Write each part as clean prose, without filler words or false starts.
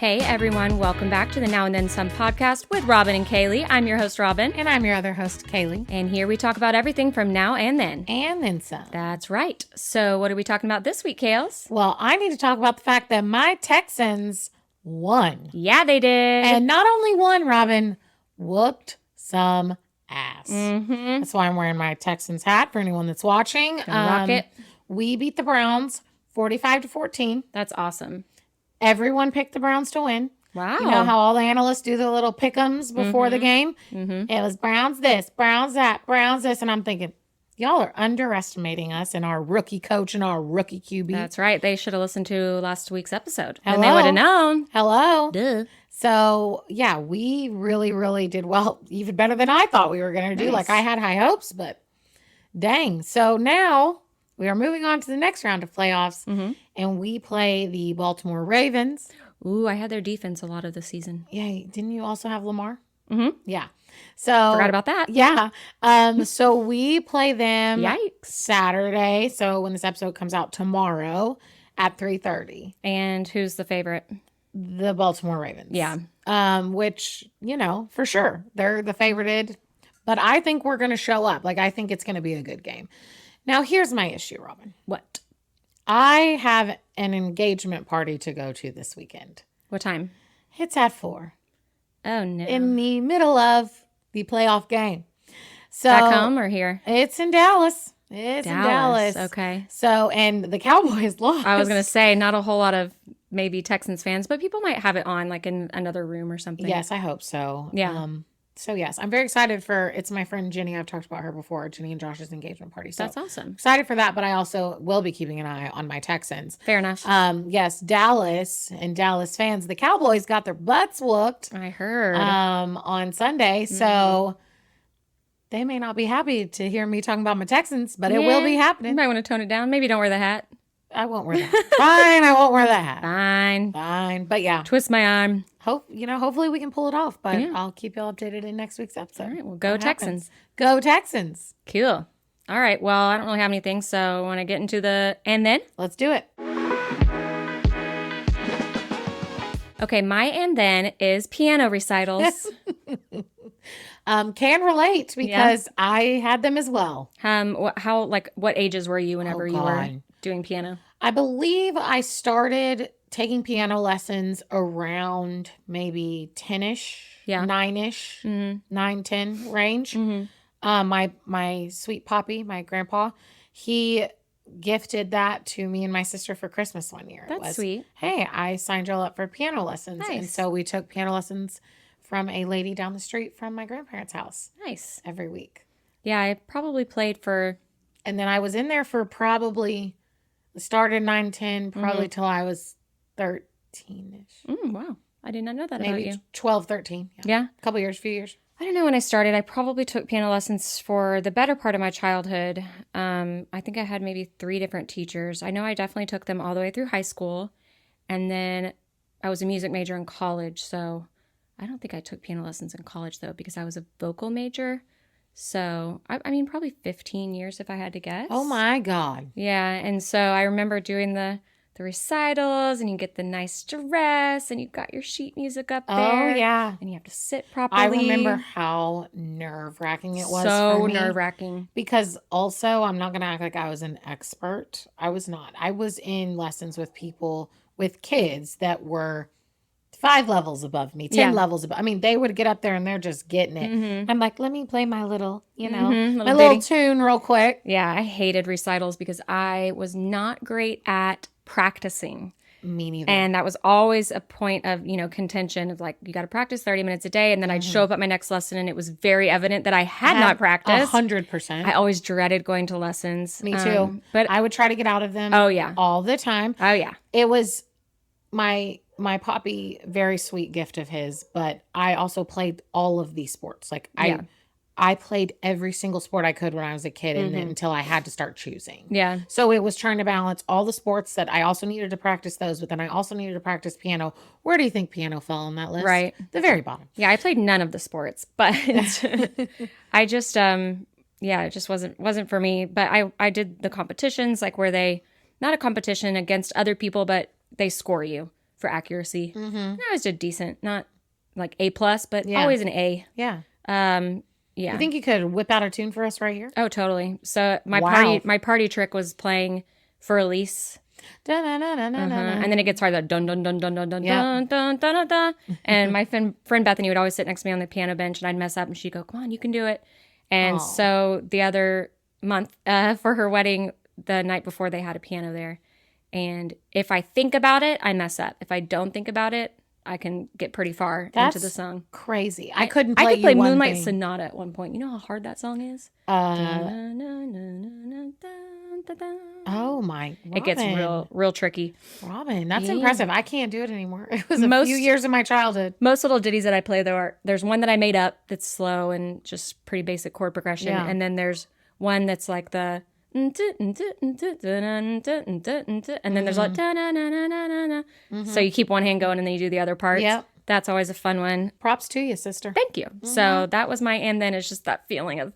Hey everyone, welcome back to the Now and Then Some podcast with Robin and Kaley. I'm your host, Robin. And I'm your other host, Kaley. And here we talk about everything from now and then. And then some. That's right. So what are we talking about this week, Kales? Well, I need to talk about the fact that my Texans won. Yeah, they did. And not only won, Robin, whooped some ass. Mm-hmm. That's why I'm wearing my Texans hat for anyone that's watching. Rock it. We beat the Browns 45-14. That's awesome. Everyone picked the Browns to win. Wow. You know how all the analysts do the little pick-ems before the game? Mm-hmm. It was Browns this, Browns that, Browns this. And I'm thinking, y'all are underestimating us and our rookie coach and our rookie QB. That's right. They should have listened to last week's episode. Hello. And they would have known. Hello. Duh. So, yeah, we really, really did well. Even better than I thought we were going to do. Nice. Like, I had high hopes, but dang. So now we are moving on to the next round of playoffs, and we play the Baltimore Ravens. Ooh, I had their defense a lot of the season. Yeah, didn't you also have Lamar? Mm-hmm. Yeah. So Forgot about that. Yeah. So we play them Yikes. Saturday. So when this episode comes out tomorrow at 3:30. And who's the favorite? The Baltimore Ravens. Yeah. Which, you know, for sure, they're the favorited. But I think we're going to show up. Like, I think it's going to be a good game. Now, here's my issue, Robin. What? I have an engagement party to go to this weekend. What time? It's at 4. Oh, no. In the middle of the playoff game. So Back home or here? It's in Dallas. It's in Dallas. Okay. So, and the Cowboys lost. I was going to say, not a whole lot of maybe Texans fans, but people might have it on like in another room or something. Yes, I hope so. Yeah. So, yes, I'm very excited for, it's my friend Jenny. I've talked about her before, Jenny and Josh's engagement party. So That's awesome. excited for that, but I also will be keeping an eye on my Texans. Fair enough. Yes, Dallas and Dallas fans, the Cowboys got their butts whooped. I heard. On Sunday. So they may not be happy to hear me talking about my Texans, but it will be You happening. might want to tone it down. Maybe don't wear the hat. I won't wear that. Fine, I won't wear that hat. Fine. Fine. But yeah, Twist my arm. hopefully we can pull it off, but Yeah. I'll keep you all updated in next week's episode. All right. Well, go What Texans. happens. Go Texans. Cool. All right. Well, I don't really have anything, so I want to get into the and then. Let's do it. Okay. My and then is piano recitals. Can relate because I had them as well. What ages were you whenever you were God. doing piano? I believe I started taking piano lessons around maybe 10-ish, Yeah. 9-ish, 9, 10 range. My sweet poppy, my grandpa, he gifted that to me and my sister for Christmas one year. That's sweet. Hey, I signed y'all up for piano lessons. Nice. And so we took piano lessons from a lady down the street from my grandparents' house Nice. every week. Yeah, I probably played for. And then I was in there for probably, started 9, 10, probably till I was 13-ish. Wow. I did not know that about Maybe you. 12, 13. Yeah. A couple years, few years. I don't know when I started. I probably took piano lessons for the better part of my childhood. I think I had maybe 3 different teachers. I know I definitely took them all the way through high school. And then I was a music major in college. So I don't think I took piano lessons in college, though, because I was a vocal major. So, I mean, probably 15 years if I had to guess. Oh, my God. Yeah. And so I remember doing the recitals, and you get the nice dress, and you've got your sheet music up there. Oh, yeah. And you have to sit properly. I remember how nerve-wracking it was so for me. nerve-wracking. Because also, I'm not going to act like I was an expert. I was not. I was in lessons with people, with kids that were 5 levels above me, 10 levels above. I mean, they would get up there and they're just getting it. I'm like, let me play my little, my little tune real quick. Yeah, I hated recitals because I was not great at practicing. Me neither. And that was always a point of, contention of like, you got to practice 30 minutes a day. And then I'd show up at my next lesson and it was very evident that I had not practiced. 100%. I always dreaded going to lessons. Me too. But I would try to get out of them. Oh, yeah. All the time. Oh, yeah. It was my poppy, very sweet gift of his, but I also played all of these sports. Like I played every single sport I could when I was a kid and until I had to start choosing. Yeah. So it was trying to balance all the sports that I also needed to practice those, but then I also needed to practice piano. Where do you think piano fell on that list? Right. The very bottom. Yeah, I played none of the sports, but I just it just wasn't for me. But I did the competitions, like where they, not a competition against other people, but they score you. for accuracy. Mm-hmm. And I always did decent, not like A+, but Yeah. always an A. Yeah. Yeah. You think you could whip out a tune for us right here? Oh, totally. So Wow. my party trick was playing For Elise. And then it gets hard, the dun dun dun dun dun dun Yep. dun dun dun dun dun. And my friend Bethany would always sit next to me on the piano bench, and I'd mess up, and she'd go, "Come on, you can do it." And Aw. so the other month for her wedding, the night before, they had a piano there, and if I think about it, I mess up. If I don't think about it, I can get pretty far into the song. Crazy. I couldn't play I could play you one Moonlight thing. Sonata at one point. You know how hard that song is? Oh my! It gets real tricky. Robin, that's Yeah. impressive. I can't do it anymore. It was a Most- few years of my childhood. Most little ditties that I play, though, there's one that I made up that's slow and just pretty basic chord progression. Yeah. And then there's one that's like the... And then there's like... So you keep one hand going and then you do the other parts. Yep. That's always a fun one. Props to you, sister. Thank you. So that was my... And then it's just that feeling of,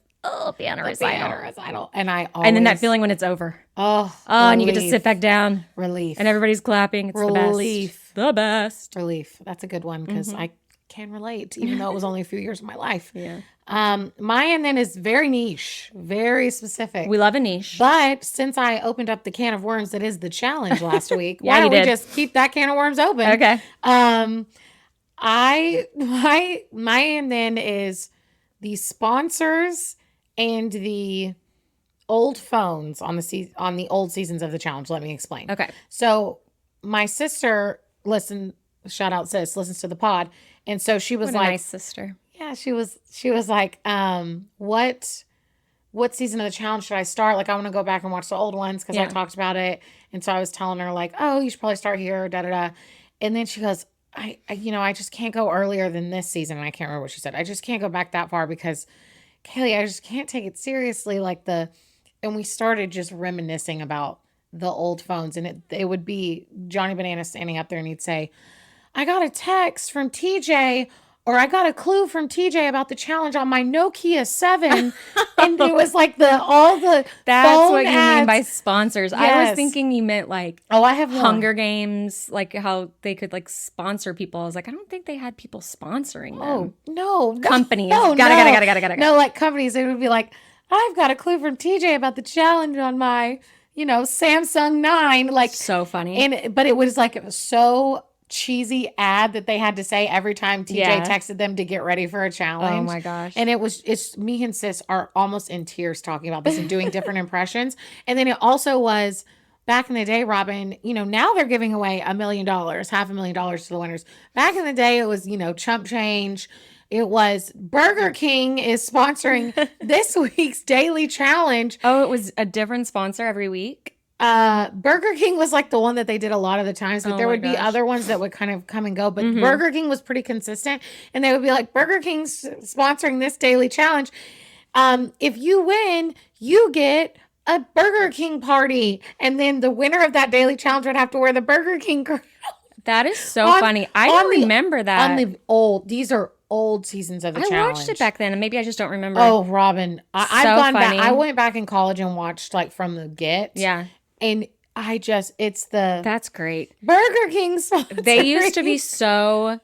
piano recital. And I always... And then that feeling when it's over. Oh, And you get to sit back down. Relief. And everybody's clapping. It's Relief. the best. Relief. That's a good one because I can relate, even though it was only a few years of my life. Yeah. My and then is very niche, very specific. We love a niche. But since I opened up the can of worms that is the challenge last week, Yeah, why you don't we did. just keep that can of worms open? Okay. My and then is the sponsors and the old phones on the old seasons of the challenge. Let me explain. Okay. So my sister shout out sis, listens to the pod, and so she was What a like, nice sister. yeah, she was like, what season of the challenge should I start? Like, I want to go back and watch the old ones because I Yeah. talked about it. And so I was telling her like, oh, you should probably start here, da da da. And then she goes, I just can't go earlier than this season. And I can't remember what she said. I just can't go back that far because Kaley, I just can't take it seriously. And we started just reminiscing about the old phones, and it would be Johnny Banana standing up there and he'd say, I got a text from TJ, or I got a clue from TJ about the challenge on my Nokia 7. And it was like all the That's phone what you mean ads. by sponsors. I Yes. was thinking you meant like Oh, I have more. Hunger Games, like how they could like sponsor people. I was like, I don't think they had people sponsoring them. Oh, no. Companies. No, Gotta. No, like companies, it would be like, I've got a clue from TJ about the challenge on my, Samsung 9. Like, So funny. but it was like, it was so cheesy ad that they had to say every time TJ Yeah. texted them to get ready for a challenge. Oh my gosh. And it's me and sis are almost in tears talking about this and doing different impressions. And then it also was back in the day, Robin, now they're giving away $1 million, $500,000 to the winners. Back in the day, it was, chump change. It was Burger King is sponsoring this week's daily challenge. Oh, it was a different sponsor every week. Burger King was like the one that they did a lot of the times, but Oh there my would be gosh. other ones that would kind of come and go. But Burger King was pretty consistent, and they would be like, Burger King's sponsoring this daily challenge. If you win, you get a Burger King party, and then the winner of that daily challenge would have to wear the Burger King. That is so On- funny. I on don't the- remember that. These are old seasons of the I challenge. watched it back then, and maybe I just don't remember. Oh, Robin, I've So gone back. funny. I went back in college and watched like from the get. Yeah, and it's the that's great. Burger King sponsoring. They used to be so.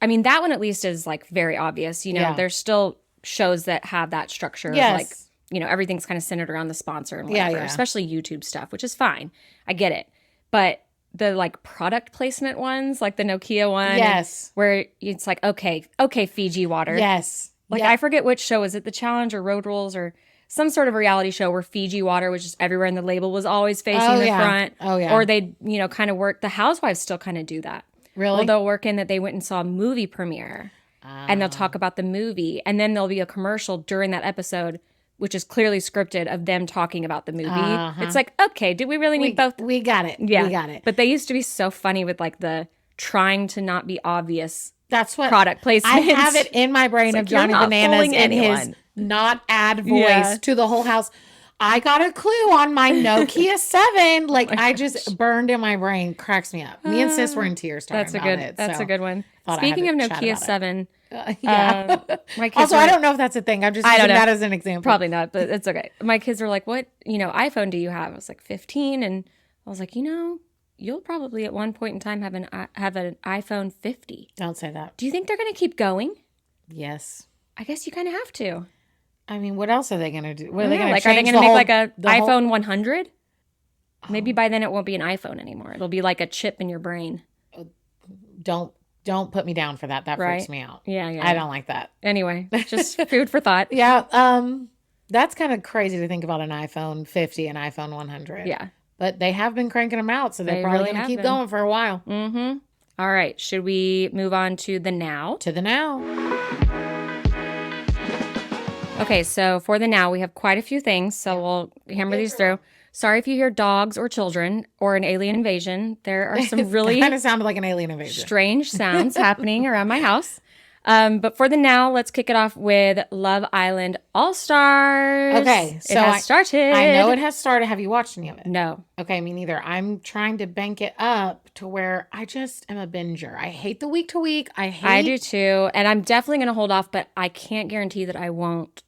I mean, that one at least is like very obvious. Yeah. There's still shows that have that structure. Yes. Of like, everything's kind of centered around the sponsor and Yeah, whatever, yeah. especially YouTube stuff, which is fine. I get it. But the like product placement ones, like the Nokia one, Yes. where it's like, okay, Fiji water. Yes. Like, Yeah. I forget which show. Is it The Challenge or Road Rules or some sort of reality show where Fiji water was just everywhere and the label was always facing the front? Oh, yeah. Or they, kind of work. The Housewives still kind of do that. Really? Well, they'll work in that they went and saw a movie premiere and they'll talk about the movie. And then there'll be a commercial during that episode, which is clearly scripted, of them talking about the movie. Uh-huh. It's like, okay, do we really need both? We got it. Yeah. We got it. But they used to be so funny with like the trying to not be obvious That's what product placement. I have it in my brain It's of like, you're Johnny not Bananas fooling and his anyone. not ad voice Yeah. to the whole house. I got a clue on my Nokia 7. Like, I just burned in my brain. Cracks me up. Me and sis were in tears talking That's a about good. it. That's so a good one. thought I had Speaking of to chat Nokia about it. 7, yeah. my kids Also, were- I don't know if that's a thing. I'm just I using don't know. that as an example. probably not, but it's okay. My kids were like, "What iPhone do you have?" I was like 15, and I was like, you'll probably at one point in time have an iPhone 50. Don't say that. Do you think they're going to keep going? Yes. I guess you kind of have to. I mean, what else are they going to do? What I are they don't know, going to like, are they change? going to make like a whole- iPhone 100? Maybe by then it won't be an iPhone anymore. It'll be like a chip in your brain. Don't put me down for that. That freaks me out. Yeah, yeah. I don't like that. Anyway, just food for thought. Yeah. That's kind of crazy to think about an iPhone 50 and iPhone 100. Yeah. But they have been cranking them out, so they're They probably really going to have keep been. going for a while. Mm-hmm. All right. Should we move on to the now? To the now. Okay, so for the now, we have quite a few things, so we'll hammer these through. Sorry if you hear dogs or children or an alien invasion. There are some really kind of sounded like an alien invasion. strange sounds happening around my house. But for the now, let's kick it off with Love Island All-Stars. Okay, so it has started. I know it has started. Have you watched any of it? No. Okay, me neither. I'm trying to bank it up to where I just am a binger. I hate the week to week. I do too, and I'm definitely going to hold off, but I can't guarantee that I won't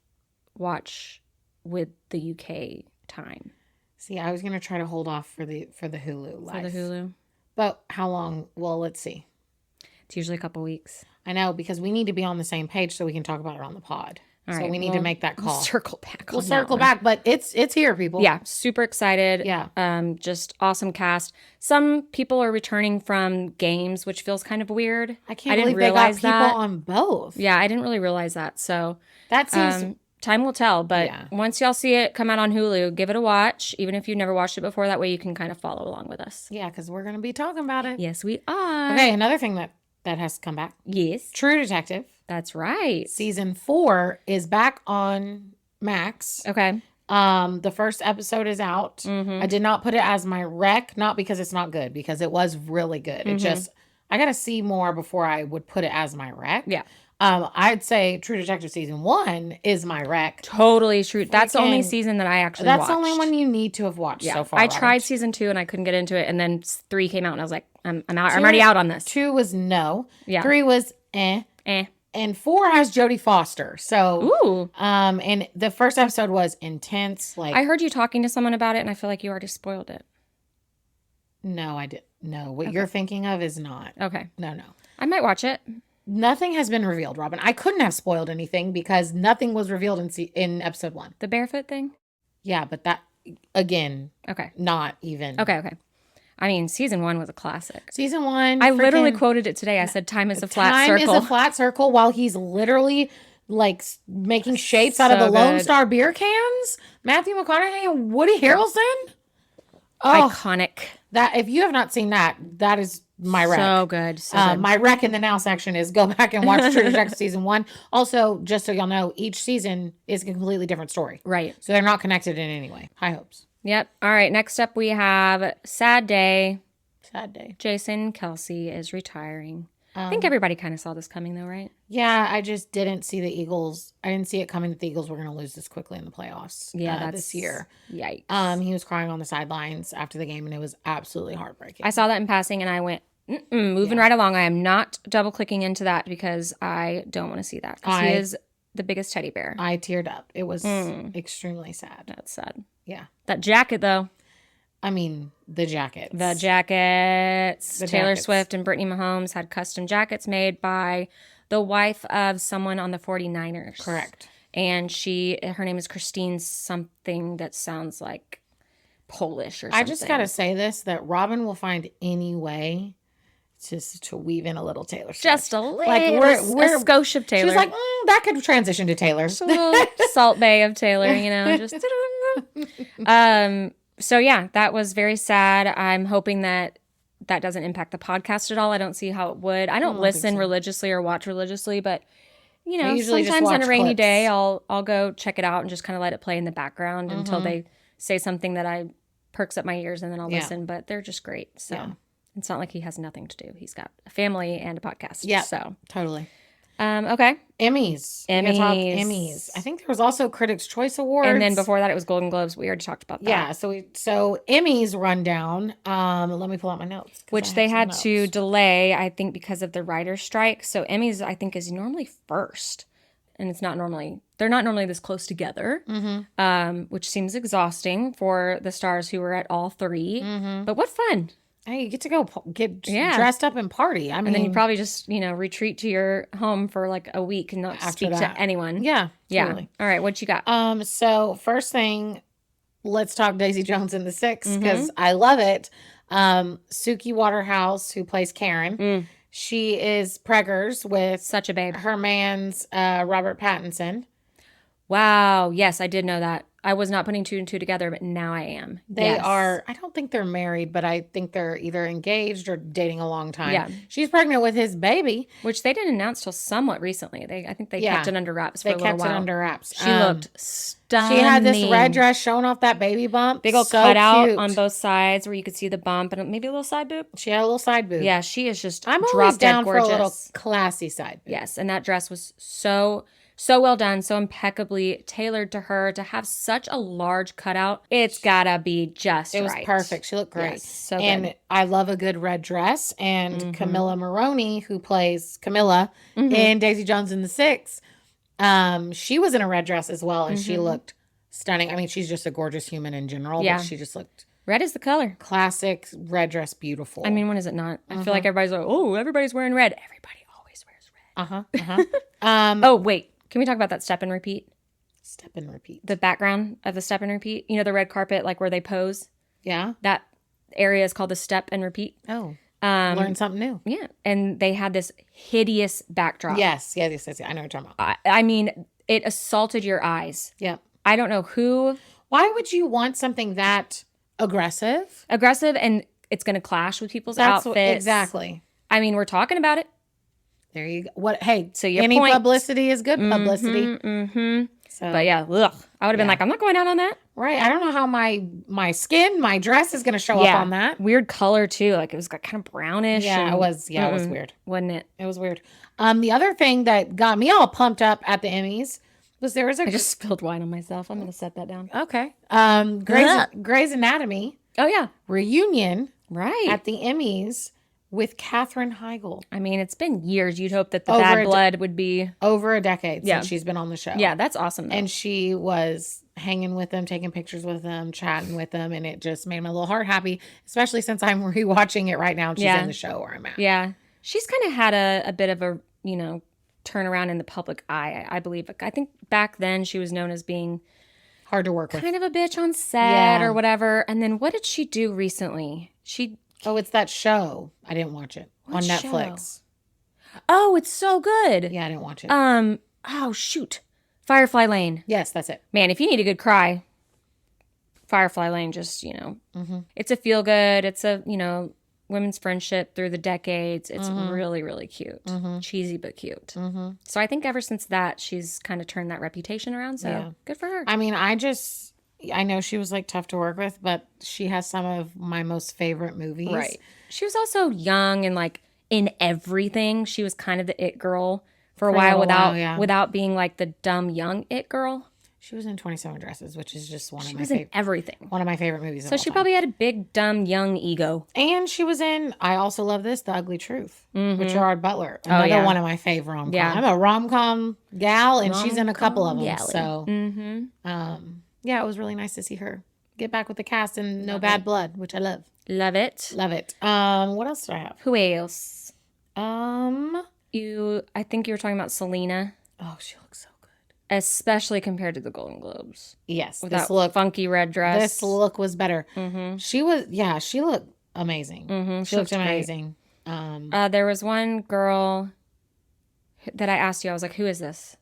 watch with the UK time. See, I was going to try to hold off for the Hulu live. For the Hulu. But how long? Well, let's see. It's usually a couple weeks. I know, because we need to be on the same page so we can talk about it on the pod. All so right, we need to make that call. We'll circle back. We'll circle back, but it's here, people. Yeah, super excited. Yeah. Just awesome cast. Some people are returning from games, which feels kind of weird. I can't believe they got people on both. Yeah, I didn't really realize that. So that seems time will tell. But Yeah. once y'all see it come out on Hulu, give it a watch, even if you've never watched it before. That way you can kind of follow along with us. Yeah, because we're going to be talking about it. Yes, we are. Okay, another thing that has come back. Yes. True Detective. That's right. Season 4 is back on Max. Okay. The first episode is out. Mm-hmm. I did not put it as my rec, not because it's not good, because it was really good. Mm-hmm. It just, I got to see more before I would put it as my rec. Yeah. I'd say True Detective Season 1 is my rec. Totally true. That's the only season that I actually watched. That's the only one you need to have watched so far. I Robin. tried season 2 and I couldn't get into it. And then 3 came out and I was like, I'm out. I'm already out on this. 2 was no. Yeah. 3 was eh. And 4 has Jodie Foster. So, ooh. And the first episode was intense. Like, I heard you talking to someone about it and I feel like you already spoiled it. No, I didn't. No, what you're thinking of is not. Okay. No. I might watch it. Nothing has been revealed, Robin. I couldn't have spoiled anything because nothing was revealed in episode 1. The barefoot thing? Yeah, but that, again, okay, not even. Okay. I mean, season 1 was a classic. Season 1. I literally quoted it today. I said, time is a flat circle. Time is a flat circle while he's literally like making shapes out of the Lone Star beer cans. Matthew McConaughey and Woody Harrelson. Oh, iconic. That if you have not seen that is my rec. So good. My rec in the now section is go back and watch True Detective Season 1. Also, just so y'all know, each season is a completely different story. Right. So they're not connected in any way. High hopes. Yep. All right. Next up, we have Sad Day. Sad day. Jason Kelce is retiring. I think everybody kind of saw this coming, though, right? Yeah, I just didn't see the Eagles. I didn't see it coming that the Eagles were going to lose this quickly in the playoffs. Yeah, this year. Yikes. He was crying on the sidelines after the game, and it was absolutely heartbreaking. I saw that in passing, and I went, moving right along. I am not double clicking into that because I don't want to see that. Because he is the biggest teddy bear. I teared up. It was extremely sad. That's sad. Yeah. That jacket, though. I mean, the jackets. The jackets. Taylor Swift and Brittany Mahomes had custom jackets made by the wife of someone on the 49ers. Correct. And her name is Christine something that sounds like Polish or something. I just got to say this, that Robin will find any way to weave in a little Taylor Swift. Just a little. Like we're a skosh of Taylor. She's like, that could transition to Taylor. Just a little Salt Bay of Taylor, just... So yeah, that was very sad. I'm hoping that doesn't impact the podcast at all. I don't see how it would. I don't listen religiously or watch religiously, but sometimes on a rainy day, I'll go check it out and just kind of let it play in the background until they say something that I perks up my ears, and then I'll listen. But they're just great. So it's not like he has nothing to do. He's got a family and a podcast. Yeah, so totally. Okay. Emmys. I think there was also Critics' Choice Awards. And then before that, it was Golden Globes. We already talked about that. Yeah. So Emmys rundown. Let me pull out my notes. Which they had to delay, I think, because of the writer's strike. So Emmys, I think, is normally first. And they're not normally this close together, which seems exhausting for the stars who were at all 3. But what fun. Hey, you get to go get Yeah. dressed up and party. I mean, And then you probably just, retreat to your home for like a week and not After speak that. to anyone. yeah, Yeah. totally. All right. What you got? So first thing, let's talk Daisy Jones and the Six Mm-hmm. because I love it. Suki Waterhouse, who plays Karen, she is preggers with Such a babe. her man's Robert Pattinson. Wow. Yes, I did know that. I was not putting two and two together, but now I am. They Yes. are, I don't think they're married, but I think they're either engaged or dating a long time. Yeah. She's pregnant with his baby. Which they didn't announce till somewhat recently. I think they kept it under wraps for a They little kept while. it under wraps. She looked stunning. She had this red dress showing off that baby bump. Big old so cutout cute. on both sides where you could see the bump and maybe a little side boob. She had a little side boob. Yeah, she is just I'm drop always dead down gorgeous. for a little classy side boob. Yes, and that dress was so well done, so impeccably tailored to her. To have such a large cutout, it's gotta be just right. It was perfect. She looked great. Yes, so and good. I love a good red dress. And Camilla Maroney, who plays Camilla in Daisy Jones and the Six, she was in a red dress as well, and she looked stunning. I mean, she's just a gorgeous human in general, but she just looked Red is the color. classic red dress, beautiful. I mean, when is it not? I feel like everybody's like, oh, everybody's wearing red. Everybody always wears red. Oh, wait. Can we talk about that step and repeat? Step and repeat. The background of the step and repeat. You know, the red carpet, like where they pose. Yeah. That area is called the step and repeat. Oh. Learn something new. Yeah. And they had this hideous backdrop. Yes. I know what you're talking about. I mean, it assaulted your eyes. Yep. I don't know who. Why would you want something that aggressive? Aggressive, and it's going to clash with people's outfits. Exactly. I mean, we're talking about it. There you go. What? Hey, So your any point. publicity is good publicity. Mm-hmm. So, But yeah, ugh. I would have been like, I'm not going out on that. right. I don't know how my skin, my dress is going to show up on that. Weird color too. Like it was kind of brownish. Yeah, and- it was. Yeah, it was weird. Wasn't it? It was weird. The other thing that got me all pumped up at the Emmys was there was a I just spilled wine on myself. I'm going to set that down. okay. Grey's Anatomy Oh, yeah. reunion Right. at the Emmys with Katherine Heigl. I mean, it's been years. You'd hope that the Over bad a blood would be. Over a decade Yeah. since she's been on the show. Yeah, that's awesome. Though. And she was hanging with them, taking pictures with them, chatting with them, and it just made my little heart happy, especially since I'm rewatching it right now and she's in the show where I'm at. Yeah. She's kind of had a bit of a, turnaround in the public eye, I believe. I think back then she was known as being Hard to work with. kind of a bitch on set or whatever. And then what did she do recently? Oh, it's that show. I didn't watch it. What on show? Netflix. Oh, it's so good. Yeah, I didn't watch it. Oh, shoot. Firefly Lane. Yes, that's it. Man, if you need a good cry, Firefly Lane just, it's a feel good. It's a, women's friendship through the decades. It's really, really cute. Cheesy, but cute. So I think ever since that, she's kind of turned that reputation around. So good for her. I mean, I know she was like tough to work with, but she has some of my most favorite movies. Right. She was also young and like in everything. She was kind of the it girl for a while without being like the dumb young it girl. She was in 27 Dresses, which is just one of in everything. One of my favorite movies. So she probably had a big dumb young ego. And she was in, I also love this, The Ugly Truth, with Gerard Butler. Another one of my favorite rom-coms. Yeah. I'm a rom-com gal, and she's in a couple of them. Galley. So, yeah, it was really nice to see her get back with the cast and No Bad Blood, which I love. Love it. Love it. What else do I have? Who else? Um, I think you were talking about Selena. Oh, she looks so good. Especially compared to the Golden Globes. Yes. With that funky red dress. This look was better. She looked amazing. She looked amazing. There was one girl that I asked you, I was like, who is this?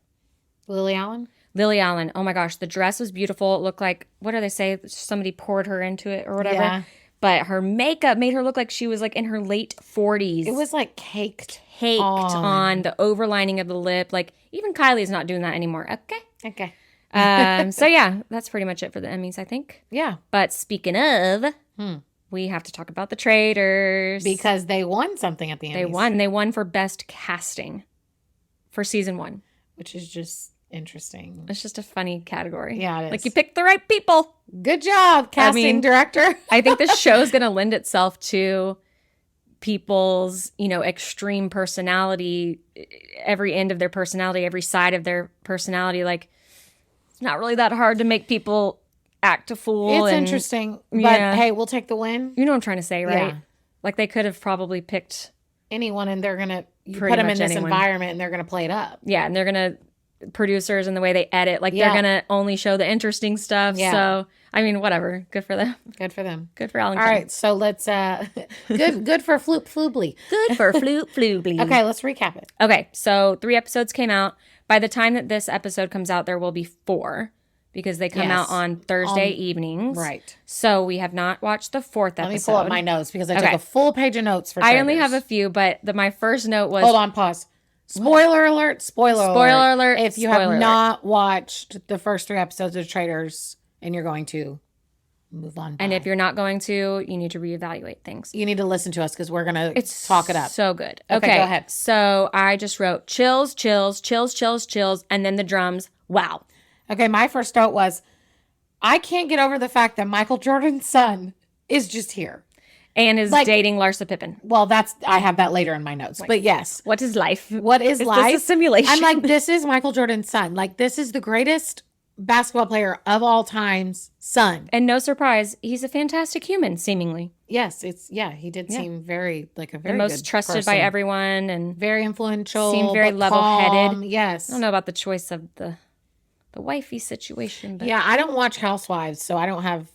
Lily Allen? Lily Allen. Oh my gosh, the dress was beautiful. It looked like, what do they say? Somebody poured her into it or whatever. Yeah. But her makeup made her look like she was like in her late 40s. It was like caked on the overlining of the lip. Like even Kylie's not doing that anymore. Okay. So yeah, that's pretty much it for the Emmys, I think. Yeah. But speaking of, we have to talk about the Traitors. Because they won something at the Emmys. They won for best casting for season 1. Which is just interesting. It's just a funny category. Yeah, it is. Like you picked the right people. Good job, casting director. I think this show is going to lend itself to people's, extreme personality, every end of their personality, every side of their personality. Like, it's not really that hard to make people act a fool. It's interesting. But hey, we'll take the win. You know what I'm trying to say, right? Yeah. Like they could have probably picked anyone, and they're gonna put Pretty them in much this anyone. environment, and they're gonna play it up. Yeah, and they're gonna producers and the way they edit, like Yeah. they're gonna only show the interesting stuff. Yeah. So I mean, whatever. Good for them. Good for them. Good for Alan. All right, so let's good for Floop Floobly. Good for Floop Floobly. Okay, let's recap it. Okay, so 3 episodes came out. By the time that this episode comes out, there will be 4 because they come out Yes. on Thursday evenings. Right. So we have not watched the 4th episode. Let me pull up my notes because I took Okay. a full page of notes for I only Traitors. have a few, but my first note was Hold on, pause. Spoiler alert, spoiler alert. If you spoiler have alert. not watched the first 3 episodes of Traitors and you're going to move on. And by. if you're not going to, you need to reevaluate things. you need to listen to us because we're going to talk it up. So good. Okay, go ahead. So I just wrote chills, chills, chills, chills, chills, and then the drums. Wow. Okay, my first note was, I can't get over the fact that Michael Jordan's son is just here. And is Like- dating Larsa Pippen. Well, I have that later in my notes. But yes. What is life? What is life? This a simulation? I'm like, this is Michael Jordan's son. Like, this is the greatest basketball player of all time's son. And no surprise, he's a fantastic human, seemingly. Yes, he did seem very, like a The very most good trusted person. by everyone, and Very influential. Seemed very but level-headed. calm. Yes. I don't know about the choice of the wifey situation, but Yeah, I don't watch Housewives, so I don't have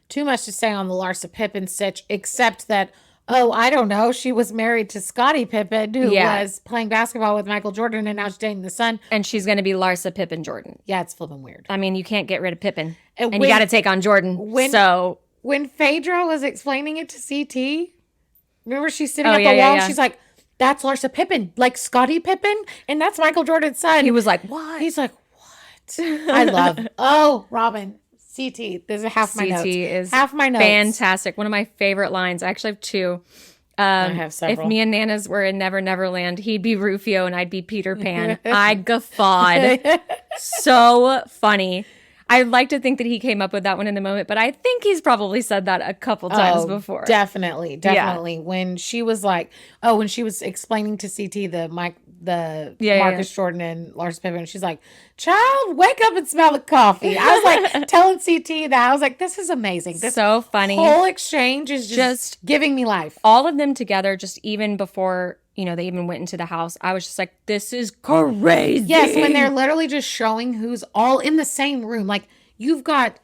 too much to say on the Larsa Pippen stitch, except that, I don't know, she was married to Scottie Pippen, who Yeah. was playing basketball with Michael Jordan, and now she's dating the son. and she's going to be Larsa Pippen Jordan. Yeah, it's flipping weird. I mean, you can't get rid of Pippen, And and when- you got to take on Jordan. So When Phaedra was explaining it to CT, remember she's sitting Oh, at the yeah, wall, yeah, and yeah. she's like, that's Larsa Pippen, like Scottie Pippen, and that's Michael Jordan's son. he was like, "What?" He's like, what? I love, oh, Robin, CT, this is half my CT notes. is half my notes. fantastic. One of my favorite lines. I actually have 2. I have If several. me and Nana's were in Never Never Land, he'd be Rufio and I'd be Peter Pan. I guffawed. So funny. I'd like to think that he came up with that one in the moment, but I think he's probably said that a couple times before. Definitely. When she was like, when she was explaining to CT the Marcus Jordan and Larsa Pippen, she's like, child, wake up and smell the coffee. I was like telling CT that. I was like, this is amazing. This So funny. whole exchange is just giving me life. All of them together, just even before, they even went into the house, I was just like, this is crazy. Yes, when they're literally just showing who's all in the same room. Like, you've got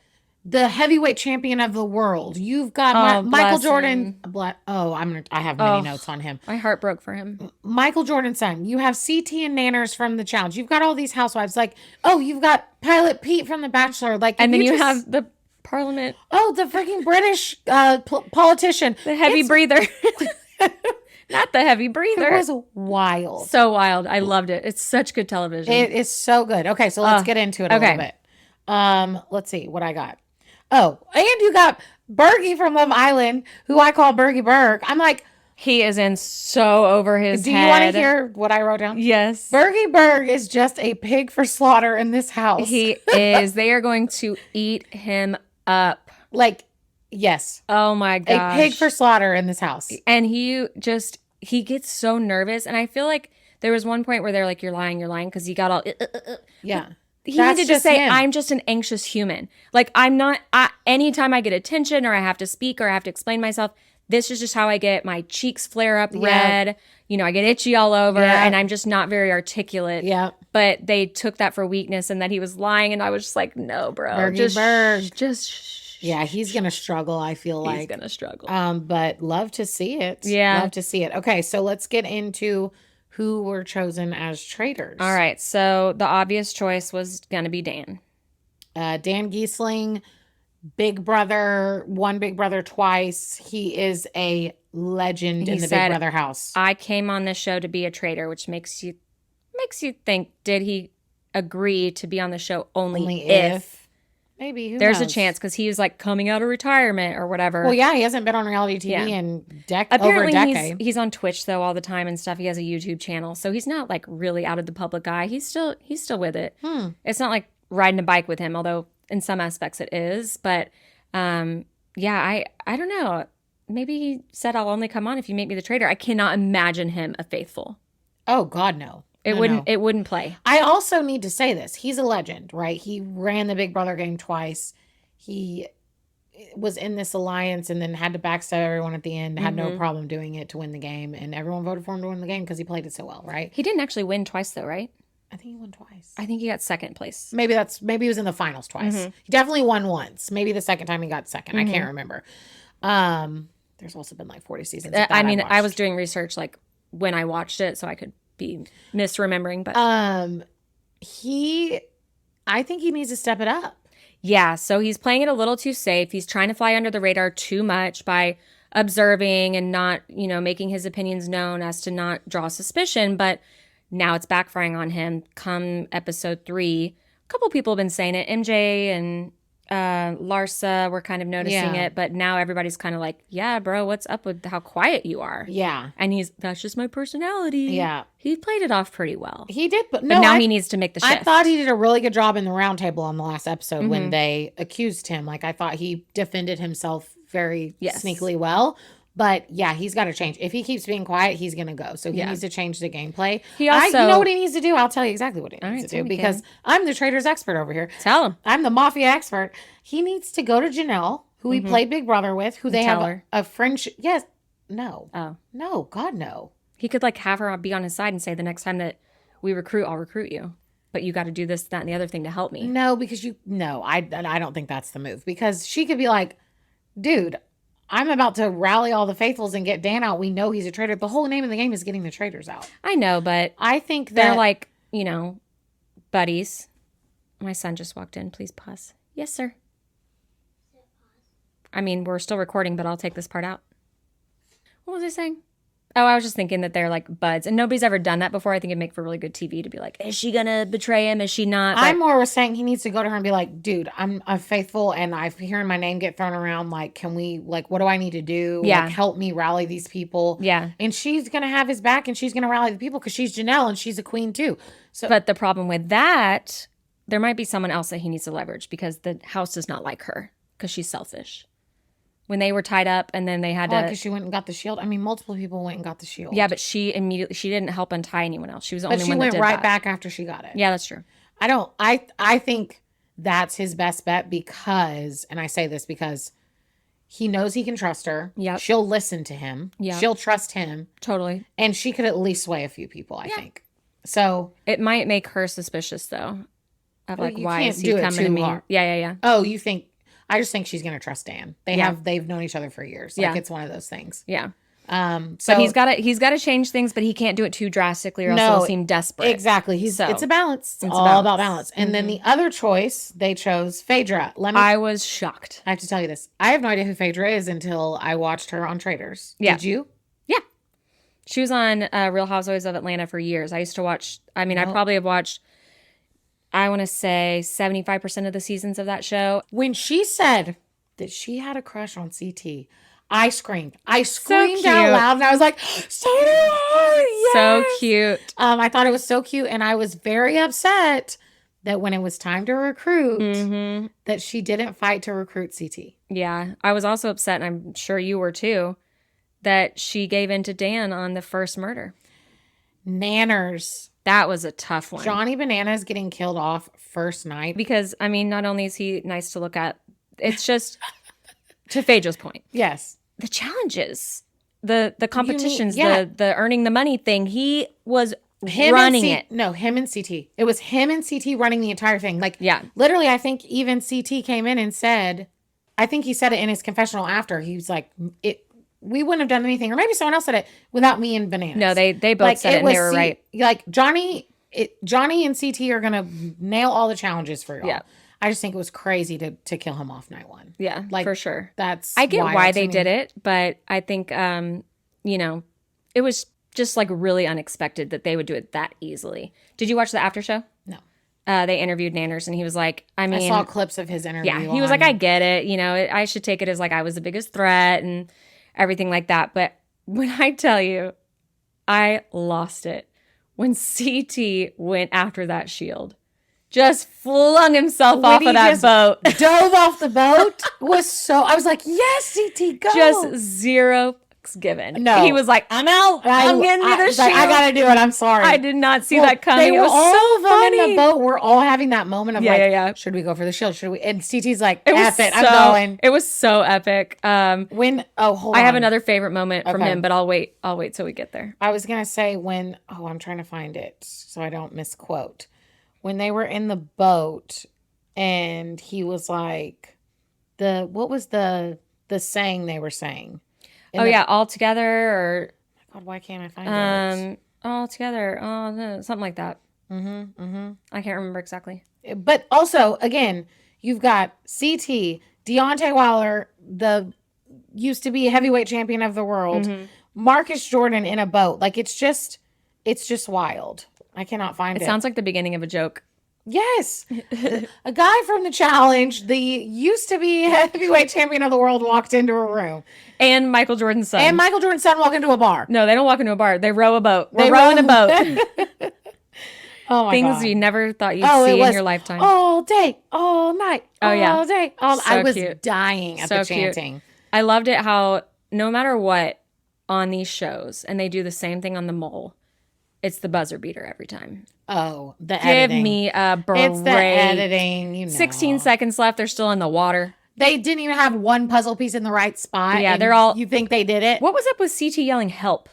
the heavyweight champion of the world. You've got Michael bless Jordan. I have many notes on him. My heart broke for him. Michael Jordan's son. You have CT and Nanners from The Challenge. You've got all these housewives. Like, you've got Pilot Pete from The Bachelor. Like, And then you just- have the Parliament, the freaking British politician. the heavy breather. Not the heavy breather. It was wild. So wild. I loved it. It's such good television. It is so good. Okay, so let's get into it a little bit. Let's see what I got. Oh, and you got Bergie from Love Island, who I call Bergie Berg. I'm like, He is in so over his do head. you want to hear what I wrote down? Yes. Bergie Berg is just a pig for slaughter in this house. He is. They are going to eat him up. Like, yes, Oh my gosh. a pig for slaughter in this house. And he gets so nervous. And I feel like there was one point where they're like, you're lying, because he got all. Yeah. He That's needed to just say, him. I'm just an anxious human. Like, I'm not, anytime I get attention or I have to speak or I have to explain myself, this is just how I get. My cheeks flare up red. I get itchy all over and I'm just not very articulate. Yeah. But they took that for weakness and that he was lying. And I was just like, no, bro. Bergie Berg. Just Yeah, he's going to struggle, I feel like. He's going to struggle. But love to see it. Yeah. Love to see it. Okay, so let's get into who were chosen as traitors. All right. So the obvious choice was going to be Dan. Dan Giesling, Big Brother, won Big Brother twice. He is a legend He in the said, Big Brother house. I came on this show to be a traitor, which makes you think, did he agree to be on the show only if Maybe. Who there's knows? a chance, because he was like coming out of retirement or whatever. Well, yeah, he hasn't been on reality TV Yeah. in over a Apparently decade. he's on Twitch though all the time and stuff. He has a YouTube channel, so he's not like really out of the public eye. He's still with it. It's not like riding a bike with him, although in some aspects it is. But I don't know. Maybe he said, I'll only come on if you make me the traitor. I cannot imagine him a faithful. Oh, God, no. It No, wouldn't. no. It wouldn't play. I also need to say this. He's a legend, right? He ran the Big Brother game twice. He was in this alliance and then had to backstab everyone at the end, had no Mhm. problem doing it to win the game, and everyone voted for him to win the game because he played it so well, right? He didn't actually win twice, though, right? I think he won twice. I think he got second place. Maybe he was in the finals twice. Mhm. He definitely won once. Maybe the second time he got second. I Mhm. can't remember. There's also been like 40 seasons of that I mean, I watched. was doing research like when I watched it, so I could be misremembering. But I think he needs to step it up. yeah, so he's playing it a little too safe. He's trying to fly under the radar too much by observing and not, making his opinions known as to not draw suspicion. But now it's backfiring on him. Come episode 3, a couple people have been saying it. MJ and Larsa were kind of noticing Yeah. it, but now everybody's kind of like, yeah, bro, what's up with how quiet you are? Yeah. And that's just my personality. Yeah. He played it off pretty well. He did, but now he needs to make the shift. I thought he did a really good job in the round table on the last episode when Mhm. they accused him. Like, I thought he defended himself very Yes. sneakily well. But yeah, he's got to change. If he keeps being quiet, he's going to go. So he Yeah. needs to change the gameplay. He also, you know what he needs to do? I'll tell you exactly what he All needs right, to tell do me, because Kaley. I'm the Traitors expert over here. tell him. I'm the mafia expert. He needs to go to Janelle, who he Mhm. played Big Brother with, who And they tell have her. a friendship. Yes. No. Oh. No. God, no. He could like have her be on his side and say, the next time that we recruit, I'll recruit you. But you got to do this, that, and the other thing to help me. No, because I don't think that's the move. Because she could be like, dude, I'm about to rally all the faithfuls and get Dan out. We know he's a traitor. The whole name of the game is getting the traitors out. I know, but I think they're that like, buddies. My son just walked in. Please pause. Yes, sir. I mean, we're still recording, but I'll take this part out. What was I saying? Oh, I was just thinking that they're like buds, and nobody's ever done that before. I think it'd make for really good TV to be like, is she gonna betray him? Is she not? I'm more saying he needs to go to her and be like, dude, I'm faithful and I've hearing my name get thrown around. Like, can we, like, what do I need to do? Yeah. Like, help me rally these people. Yeah. And she's going to have his back and she's going to rally the people because she's Janelle and she's a queen too. So, But the problem with that, there might be someone else that he needs to leverage because the house does not like her because she's selfish. When they were tied up and then they had because she went and got the shield. I mean, multiple people went and got the shield. Yeah, but she didn't help untie anyone else. She was the But only she one that went did right that. back after she got it. Yeah, that's true. I think that's his best bet because, and I say this because he knows he can trust her. Yep. She'll listen to him. Yep. She'll trust him. Totally. And she could at least sway a few people, I think. So. It might make her suspicious though. Of like, You why can't is he do it coming too to me? hard. Yeah. Oh, you think, I just think she's going to trust Dan. They've known each other for years. Like, Yeah. it's one of those things. Yeah. So But he's got to change things, but he can't do it too drastically or else he'll seem desperate. Exactly. It's a balance. It's all balance. about balance. And then the other choice, they chose Phaedra. I was shocked. I have to tell you this. I have no idea who Phaedra is until I watched her on Traitors. Yeah. Did you? Yeah. She was on Real Housewives of Atlanta for years. I used to watch, I probably have watched, I want to say 75% of the seasons of that show. When she said that she had a crush on CT, I screamed. I screamed cute. out loud and I was like, so do I. So Yes. cute. I thought it was so cute. And I was very upset that when it was time to recruit, Mm-hmm. that she didn't fight to recruit CT. Yeah. I was also upset, and I'm sure you were too, that she gave in to Dan on the first murder. Nanners. That was a tough one. Johnny Bananas getting killed off first night. Because, not only is he nice to look at, it's just, to Phaedra's point, Yes. the challenges, the competitions, yeah. the earning the money thing, he was Him running and it. No, him and CT. It was him and CT running the entire thing. Like, Yeah. literally, I think even CT came in and said, I think he said it in his confessional after. He was like, we wouldn't have done anything, or maybe someone else said it without me and Bananas. No, they both said it and was they were right. Like Johnny and CT are gonna nail all the challenges for y'all. Yeah. I just think it was crazy to kill him off night one. Yeah, Like, for sure. That's I get why wild to they me. did it, but I think, it was just like really unexpected that they would do it that easily. Did you watch the after show? No. They interviewed Nanners and he was like, I saw clips of his interview. yeah, he was like, I get it. I should take it as like I was the biggest threat and everything like that. But when I tell you, I lost it when CT went after that shield. Just flung himself When off he of that just boat. dove off the boat. I was like, yes, CT, go. Just zero given. No. He was like, I'm out. I'm getting you this shield. I gotta do it. I'm sorry. I did not see that coming. They it were was all so of them funny. in the boat. We're all having that moment of should we go for the shield? Should we? And CT's like, it was F it, so, I'm going. It was so epic. Hold on. I have another favorite moment from him, but I'll wait till we get there. I was gonna say I'm trying to find it so I don't misquote. When they were in the boat and he was like, what was the saying they were saying? All together or God, why can't I find it? All together. Oh, no, something like that. I can't remember exactly. But also, again, you've got CT, Deontay Wilder, the used to be heavyweight champion of the world, Marcus Jordan in a boat. Like it's just wild. I cannot find it. It sounds like the beginning of a joke. Yes. A guy from the challenge, the used to be heavyweight champion of the world, walked into a room. And Michael Jordan's son. Walk into a bar. No, they don't walk into a bar. They row a boat. We're rowing a boat. Oh my Things God. you never thought you'd see in your lifetime. All day, all night, all day. I was cute. dying at the chanting. Cute. I loved it how no matter what on these shows, and they do the same thing on The Mole, it's the buzzer beater every time. Oh, the Give editing. me a break. It's the editing, 16 seconds left. They're still in the water. They didn't even have one puzzle piece in the right spot. Yeah, they're all... You think they did it? What was up with CT yelling help?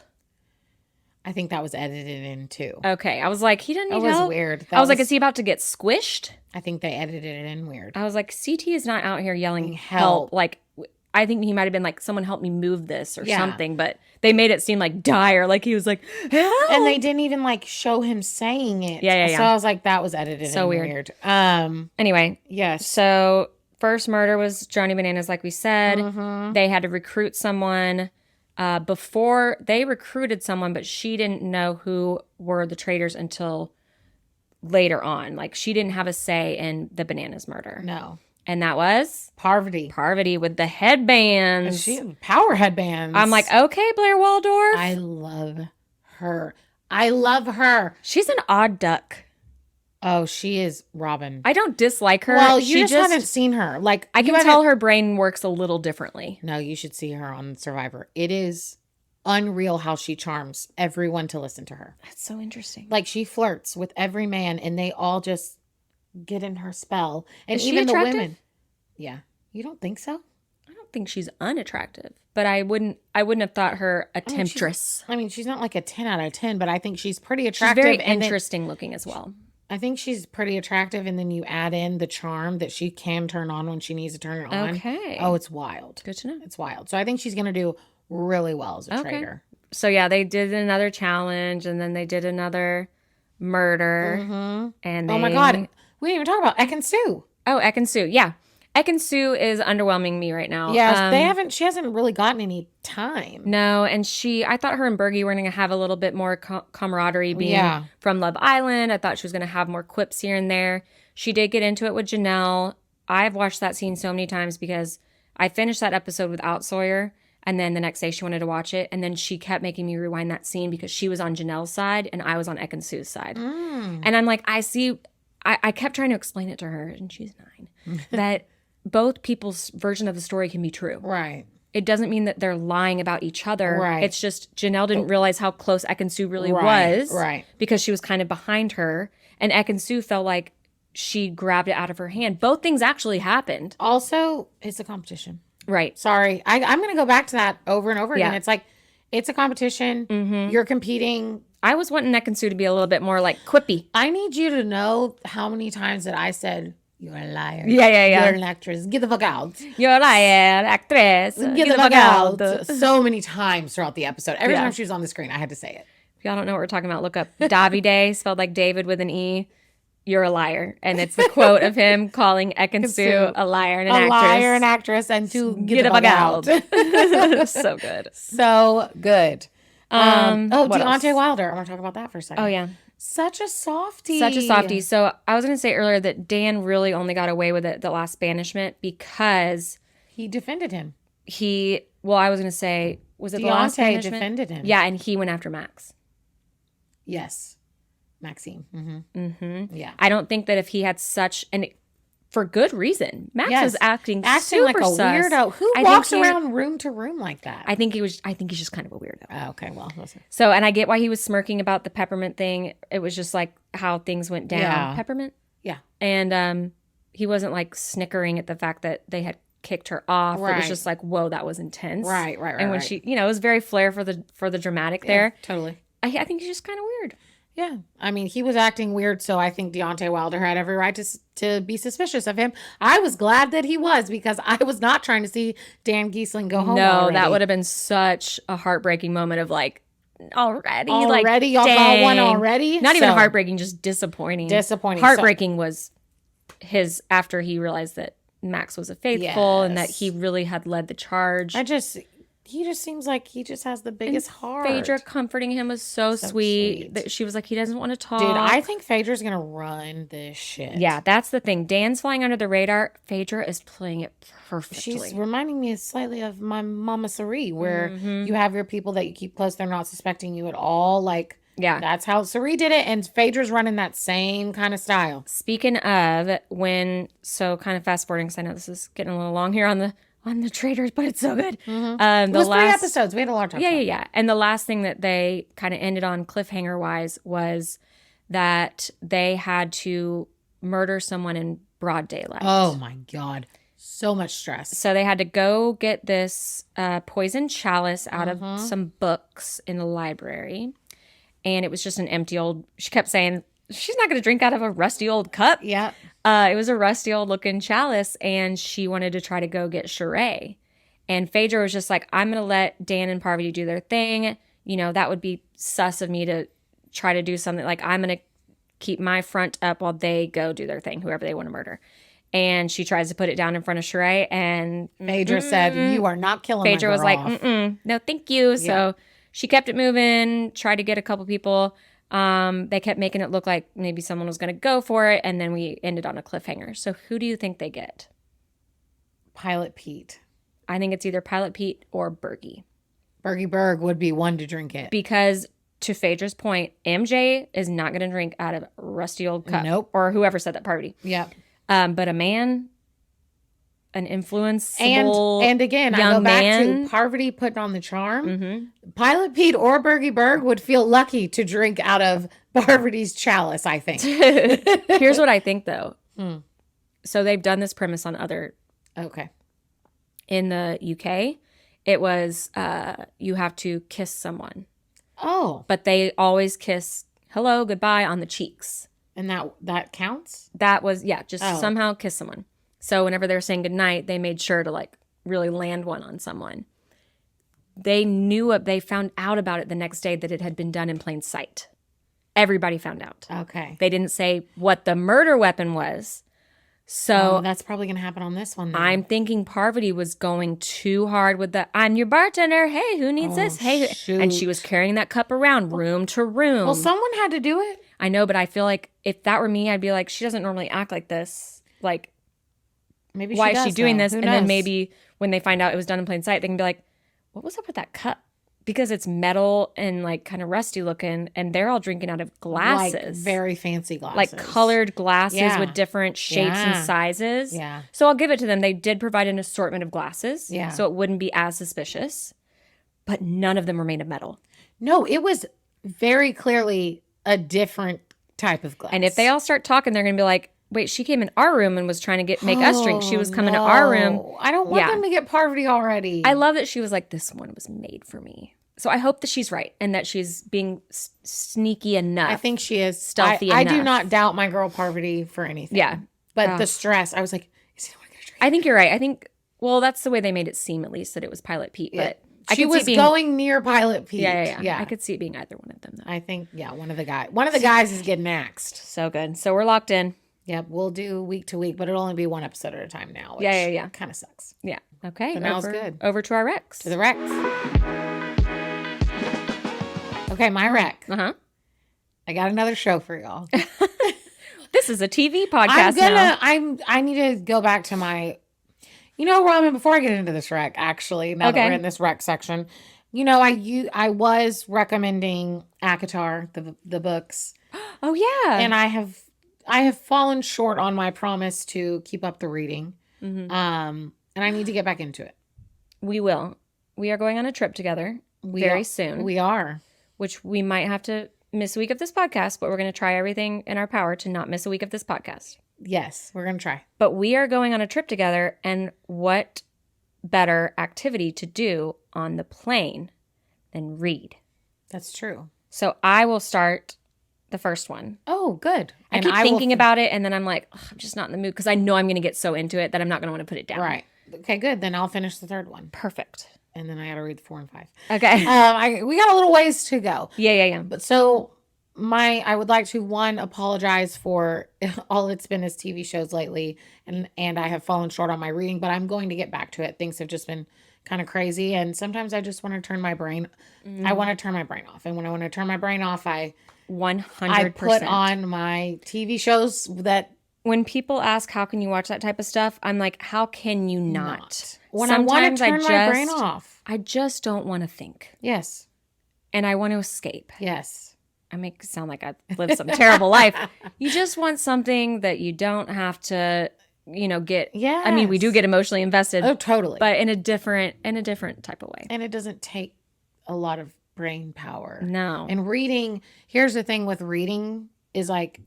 I think that was edited in too. Okay. I was like, he doesn't need help. That was weird. I was like, is he about to get squished? I think they edited it in weird. I was like, CT is not out here yelling help. Like, I think he might have been like, someone help me move this or something. But they made it seem like dire. Like he was like, help. And they didn't even like show him saying it. Yeah. So I was like, that was edited in weird. Anyway. Yes. So first murder was Johnny Bananas, like we said. They had to recruit someone. Before they recruited someone, but she didn't know who were the traitors until later on. Like she didn't have a say in the Bananas murder. No. And that was Parvati. Parvati with the headbands. Power headbands. I'm like, okay, Blair Waldorf. I love her. She's an odd duck. Oh, she is Robin. I don't dislike her. Well, you just haven't seen her. Like I can tell her brain works a little differently. No, you should see her on Survivor. It is unreal how she charms everyone to listen to her. That's so interesting. Like she flirts with every man and they all just get in her spell. And is even she the attractive? women. Yeah. You don't think so? I don't think she's unattractive, but I wouldn't have thought her a temptress. She's not like a 10 out of 10, but I think she's pretty attractive. She's very interesting looking as well. I think she's pretty attractive, and then you add in the charm that she can turn on when she needs to turn it on. Okay. Oh, it's wild. Good to know. It's wild. So I think she's going to do really well as a traitor. So yeah, they did another challenge, and then they did another murder. And oh my God, we didn't even talk about Ekin-Su. Oh, Ekin-Su. Yeah. Ekin-Su is underwhelming me right now. Yes, she hasn't really gotten any time. No, and I thought her and Bergie were going to have a little bit more camaraderie being from Love Island. I thought she was going to have more quips here and there. She did get into it with Janelle. I've watched that scene so many times because I finished that episode without Sawyer, and then the next day she wanted to watch it, and then she kept making me rewind that scene because she was on Janelle's side and I was on Ekin-Su's side. And I'm like, I kept trying to explain it to her, and she's 9, that both people's version of the story can be true. Right. It doesn't mean that they're lying about each other. Right. It's just Janelle didn't realize how close Ekin-Su really was. Right. Because she was kind of behind her. And Ekin-Su felt like she grabbed it out of her hand. Both things actually happened. Also, it's a competition. Right. Sorry. I'm going to go back to that over and over again. Yeah. It's like, it's a competition. You're competing. I was wanting Ekin-Su to be a little bit more like quippy. I need you to know how many times that I said, you're a liar. Yeah. You're an actress. Get the fuck out. You're a liar, actress. Get the fuck out. So many times throughout the episode. Every time she was on the screen, I had to say it. If y'all don't know what we're talking about, look up Davide, spelled like David with an E. You're a liar. And it's the quote of him calling Ekin-Su a liar and an actress. A liar, an actress, and to get the fuck out. So good. So good. Deontay else? Wilder. I want to talk about that for a second. Oh, yeah. Such a softie. So I was going to say earlier that Dan really only got away with it the last banishment because he defended him. I was going to say, was it the last banishment? defended him. Yeah, and he went after Max. Yes. Maxine. Mm-hmm. Yeah. I don't think that if he had such, and for good reason. Max Yes. was acting Acting super like a sus. weirdo. Who I walks think around room to room like that? I think he's just kind of a weirdo. Oh, okay, well, listen. So, and I get why he was smirking about the peppermint thing. It was just like how things went down. Yeah. Peppermint? Yeah. And he wasn't like snickering at the fact that they had kicked her off. Right. It was just like, whoa, that was intense. Right. And when she, it was very flair for the dramatic there. Totally. I think he's just kind of weird. Yeah. I mean, he was acting weird, so I think Deontay Wilder had every right to be suspicious of him. I was glad that he was, because I was not trying to see Dan Giesling go home already. That would have been such a heartbreaking moment of like, already? Y'all got one already? Not even heartbreaking, just disappointing. Heartbreaking was his, after he realized that Max was a faithful and that he really had led the charge. He just seems like he just has the biggest heart. Phaedra comforting him was so sweet. That she was like, he doesn't want to talk. Dude, I think Phaedra's going to run this shit. Yeah, that's the thing. Dan's flying under the radar. Phaedra is playing it perfectly. She's reminding me slightly of my Mama Cerie, where you have your people that you keep close. They're not suspecting you at all. Like, yeah, that's how Cerie did it. And Phaedra's running that same kind of style. Speaking of, so kind of fast forwarding, because I know this is getting a little long here on the Traitors, but it's so good. It was 3 episodes. We had a lot of time. Yeah. And the last thing that they kind of ended on cliffhanger wise was that they had to murder someone in broad daylight. Oh my God. So much stress. So they had to go get this poison chalice out of some books in the library. And it was just an empty old, she kept saying, she's not going to drink out of a rusty old cup. Yeah. It was a rusty old looking chalice, and she wanted to try to go get Sheree. And Phaedra was just like, I'm going to let Dan and Parvati do their thing. That would be sus of me to try to do something. Like, I'm going to keep my front up while they go do their thing, whoever they want to murder. And she tries to put it down in front of Sheree, and Phaedra said, you are not killing my girl. Phaedra was like, no, thank you. Yeah. So she kept it moving, tried to get a couple people. They kept making it look like maybe someone was going to go for it, and then we ended on a cliffhanger. So who do you think they get? Pilot Pete. I think it's either Pilot Pete or Bergie. Bergie Berg would be one to drink it. Because to Phaedra's point, MJ is not going to drink out of a rusty old cup. Nope. Or whoever said that, Parvati. Yep. But a man, an influenceable and again, I go back to Parvati putting on the charm. Pilot Pete or Bergie Berg would feel lucky to drink out of Parvati's chalice, I think. Here's what I think, though. So they've done this premise on other. Okay. In the UK, it was you have to kiss someone. Oh. But they always kiss hello, goodbye on the cheeks. And that counts? That was, just somehow kiss someone. So whenever they were saying goodnight, they made sure to like really land one on someone. They found out about it the next day that it had been done in plain sight. Everybody found out. Okay. They didn't say what the murder weapon was. So that's probably going to happen on this one then. I'm thinking Parvati was going too hard with the, I'm your bartender. Hey, who needs this? Hey. Shoot. And she was carrying that cup around room to room. Well, someone had to do it. I know, but I feel like if that were me, I'd be like, she doesn't normally act like this. Like, maybe why is she doing this? Who and knows? Then maybe when they find out it was done in plain sight, they can be like, what was up with that cup? Because it's metal and like kind of rusty looking, and they're all drinking out of glasses. Like very fancy glasses. Like colored glasses with different shapes and sizes. Yeah. So I'll give it to them. They did provide an assortment of glasses. Yeah. So it wouldn't be as suspicious. But none of them were made of metal. No, it was very clearly a different type of glass. And if they all start talking, they're going to be like, wait, she came in our room and was trying to make us drink. She was coming to our room. I don't want them to get Parvati already. I love that she was like, this one was made for me. So I hope that she's right and that she's being sneaky enough. I think she is. Stealthy I enough. do not doubt my girl Parvati for anything. Yeah. But the stress, I was like, is anyone going to drink? I think you're right. I think, well, that's the way they made it seem, at least, that it was Pilot Pete. Yeah. But I she was going near Pilot Pete. Yeah. I could see it being either one of them, though. I think, one of the guys is getting axed. So good. So we're locked in. Yep. We'll do week to week, but it'll only be one episode at a time now. Which Yeah. Kind of sucks. Yeah. Okay. So now it's good. Over to our Rex. To the Rex. Okay, my rec. Uh-huh. I got another show for y'all. This is a TV podcast now. I need to go back to my, Robin, before I get into this rec, actually, now that we're in this rec section, I was recommending ACOTAR, the books. Oh, yeah. And I have I have fallen short on my promise to keep up the reading. Mm-hmm. And I need to get back into it. We will. We are going on a trip together very soon. We are. Which we might have to miss a week of this podcast, but we're going to try everything in our power to not miss a week of this podcast. Yes, we're going to try. But we are going on a trip together, and what better activity to do on the plane than read? That's true. So I will start the first one. Oh, good. I keep thinking about it, and then I'm like, I'm just not in the mood because I know I'm going to get so into it that I'm not going to want to put it down. Right. Okay, good. Then I'll finish the third one. Perfect. And then I got to read the 4 and 5. Okay. We got a little ways to go. Yeah. But so I would like to, one, apologize for all it's been as TV shows lately. And I have fallen short on my reading, but I'm going to get back to it. Things have just been kind of crazy. And sometimes I just want to turn my brain. I want to turn my brain off. And when I want to turn my brain off, 100%. I put on my TV shows that. When people ask, how can you watch that type of stuff? I'm like, how can you not? When sometimes I want to turn my brain off. I just don't want to think. Yes. And I want to escape. Yes. I make it sound like I lived some terrible life. You just want something that you don't have to, get. Yeah. I mean, we do get emotionally invested. Oh, totally. But in a different type of way. And it doesn't take a lot of brain power. No. And reading, here's the thing with reading is like,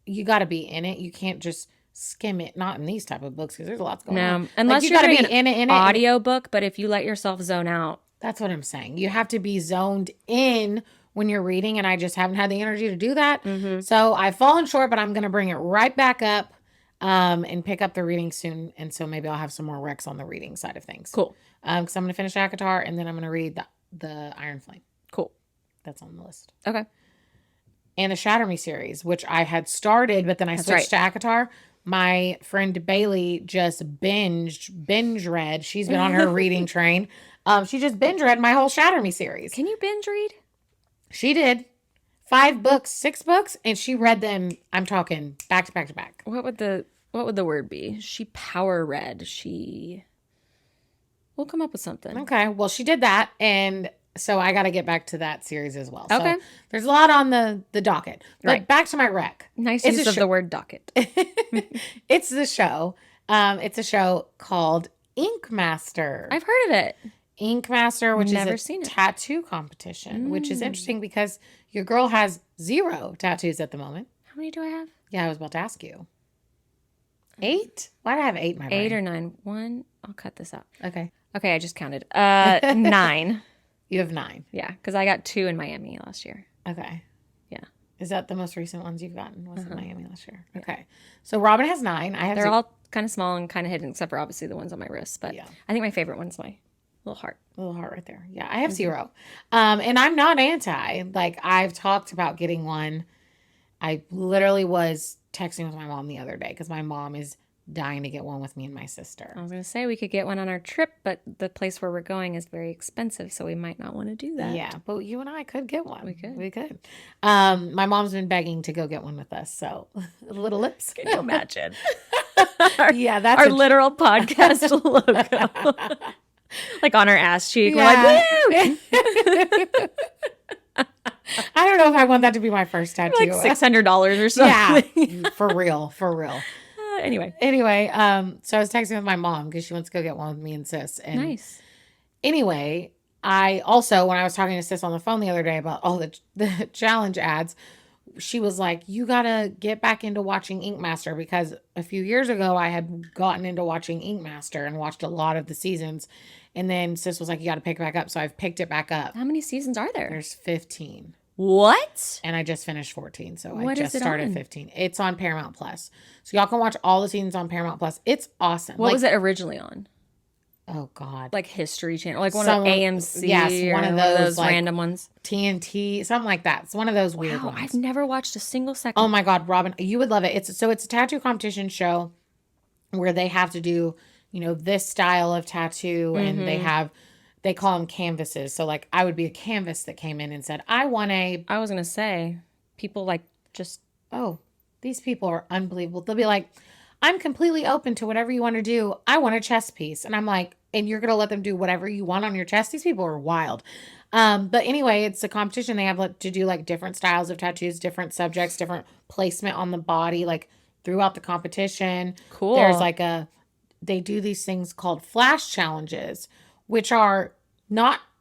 you got to be in it. You can't just skim it. Not in these type of books because there's lots going on. Unless you you're got to doing be in it. Audio book, but if you let yourself zone out. That's what I'm saying. You have to be zoned in when you're reading, and I just haven't had the energy to do that. Mm-hmm. So I've fallen short, but I'm going to bring it right back up and pick up the reading soon. And so maybe I'll have some more recs on the reading side of things. Cool. Because I'm going to finish ACOTAR, and then I'm going to read the Iron Flame. Cool. That's on the list. Okay. And the Shatter Me series, which I had started, but then I switched to ACOTAR. My friend Bailey just binge read. She's been on her reading train. She just binge read my whole Shatter Me series. Can you binge read? She did 5 books, 6 books, and she read them. I'm talking back to back to back. What would the word be? She power read. We'll come up with something. Okay. Well, she did that, and so I got to get back to that series as well. Okay. So there's a lot on the docket. But right. Back to my rec. Nice use of the word docket. It's the show. It's a show called Ink Master. I've heard of it. Ink Master, which Never is seen a it. tattoo competition, which is interesting because your girl has 0 tattoos at the moment. How many do I have? Yeah, I was about to ask you. 8? Why do I have 8 in my brain? 8 or 9. 1. I'll cut this out. Okay. Okay, I just counted. 9. You have 9. Yeah, because I got 2 in Miami last year. Okay. Yeah. Is that the most recent ones you've gotten? Was in Miami last year? Yeah. Okay. So Robin has 9. I have. They're all kind of small and kind of hidden, except for obviously the ones on my wrist. But yeah. I think my favorite one's my little heart. Little heart right there. Yeah, I have 0. And I'm not anti. Like, I've talked about getting one. I literally was texting with my mom the other day because my mom is dying to get one with me and my sister. I was going to say we could get one on our trip, but the place where we're going is very expensive, so we might not want to do that. Yeah, but you and I could get one. We could. My mom's been begging to go get one with us, so little lips. Can you imagine? Yeah, that's our literal podcast logo. Like on our ass cheek. Yeah. We're like, woo! I don't know if I want that to be my first tattoo. Like $600 or something. Yeah, for real. Anyway, so I was texting with my mom because she wants to go get one with me and sis. And nice. Anyway, I also, when I was talking to sis on the phone the other day about all the challenge ads, she was like, you got to get back into watching Ink Master, because a few years ago I had gotten into watching Ink Master and watched a lot of the seasons. And then sis was like, you got to pick it back up. So I've picked it back up. How many seasons are there? There's 15. What? And I just finished 14. So What I just is it started on? 15. It's on Paramount Plus. So y'all can watch all the seasons on Paramount Plus. It's awesome. What was it originally on? Oh, God. Like History Channel? Like one of AMC? Yes, one of those like, random ones. TNT, something like that. It's one of those weird ones. I've never watched a single second. Oh, my God, Robin. You would love it. It's a tattoo competition show where they have to do, this style of tattoo. And they call them canvases. So, like, I would be a canvas that came in and said, I want a... I was going to say, people like just... Oh, these people are unbelievable. They'll be like, I'm completely open to whatever you want to do. I want a chess piece. And I'm like, and you're going to let them do whatever you want on your chest. These people are wild. But anyway, it's a competition. They have to do like different styles of tattoos, different subjects, different placement on the body, like throughout the competition. Cool. There's like they do these things called flash challenges, which are